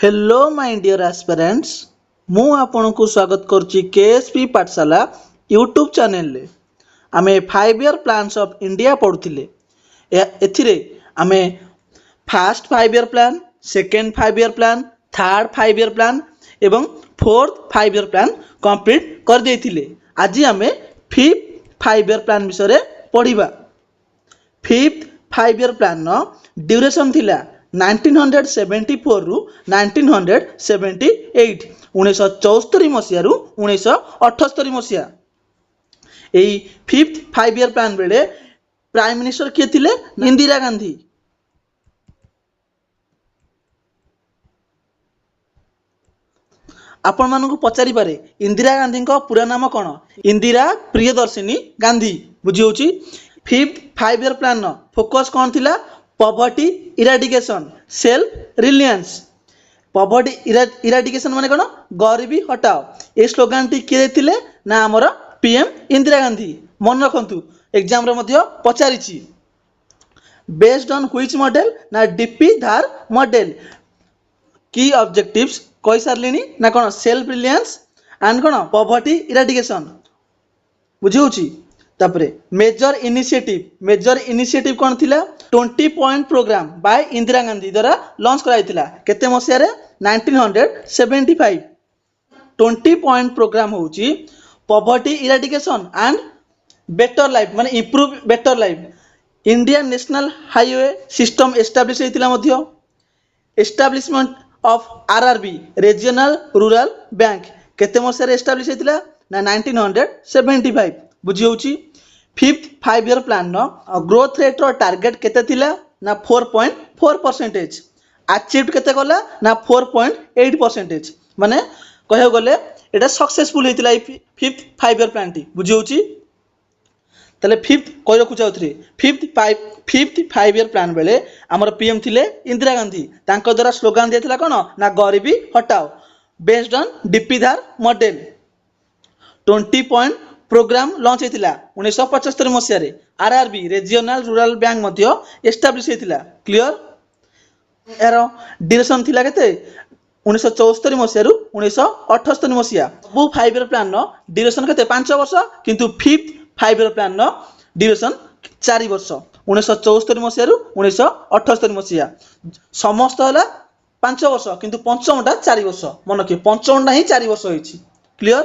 Hello my dear aspirants मु आपनको स्वागत करुच्ची केएसपी पाठशाला यूट्यूब चैनल रे आमे 5 ईयर प्लान्स ऑफ इंडिया पढ़ुथिले एथिरे आमे first 5 year plan second 5 year plan third 5 year plan एवं फोर्थ 5 ईयर प्लान कंप्लीट कर देथिले। आज आमे फिफ्थ 5 ईयर प्लान विषय पढ़िबा। फिफ्थ 5 ईयर प्लान नो ड्यूरेशन थिला 1974 रु 1978 1974 मसीहा रु 1978 मसीहा। एई फिफ्थ 5 ईयर प्लान बेले प्राइम मिनिस्टर किए थिले इंदिरा गांधी। आपण मानकु पचारि पारे इंदिरा गांधी को पूरा नाम कौन? इंदिरा प्रियदर्शिनी गांधी। बुझी होची। Fifth 5 year plan no focus कौन थिला? Poverty eradication self reliance. Poverty eradication माने कौन? गरीबी हटाओ। ए स्लोगान टी किए थिले ना हमर पीएम इंदिरा गांधी। मन रखंतु एग्जाम रे मध्य पचारिछि। Based on which model? ना डीपी धार मॉडल। की ऑब्जेक्टिव्स कहि सारलिनी ना कौन? सेल्फ रिलायंस एंड कौन? Poverty eradication. बुझी होची। तापरे मेजर इनिशिएटिव कौन थिला? 20 point programme by Indira Gandhi द्वारा लॉन्च कराइथिला। केते मसिया रे? 1975। 20 पॉइंट प्रोग्राम होची poverty eradication and better life माने improve better life. Indian national highway system establish हेतिला मध्य। Establishment of RRB regional rural bank केते मसिया रे एस्टैब्लिश हेतिला? ना 1975। बुझी होची। फिफ्थ 5 ईयर प्लान नो ग्रोथ रेट रो टारगेट केते थिला? ना 4.4%। अचीव केते कला? ना 4.8%। माने कहयो गले एटा सक्सेसफुल हेतिला फिफ्थ 5 ईयर प्लान टी। बुझी होची। तले फिफ्थ कहि रखु चाउथ्री फिफ्थ 5 ईयर प्लान बेले हमर पीएम थिले इंदिरा गांधी। तांको द्वारा स्लोगान दियथिला कोन? ना गरीबी हटाओ based on DP Dhar model. 20 point programme launch हेतिला 1975 मसिया रे। आरआरबी रीजनल रूरल बैंक मध्य एस्टैब्लिश हेतिला। क्लियर? एरो ड्यूरेशन थिला केते? 1974 मसिया रु 1978 मसिया। बु 5 ईयर प्लान नो ड्यूरेशन केते? 5 वर्ष। किंतु फिफ्थ 5 ईयर प्लान नो ड्यूरेशन 4 वर्ष। 1974 मसिया रु 1978 मसिया। समस्त होला 5 वर्ष किंतु पंचमटा 4 वर्ष। मन के पंचमटा ही 4 वर्ष होईची। क्लियर?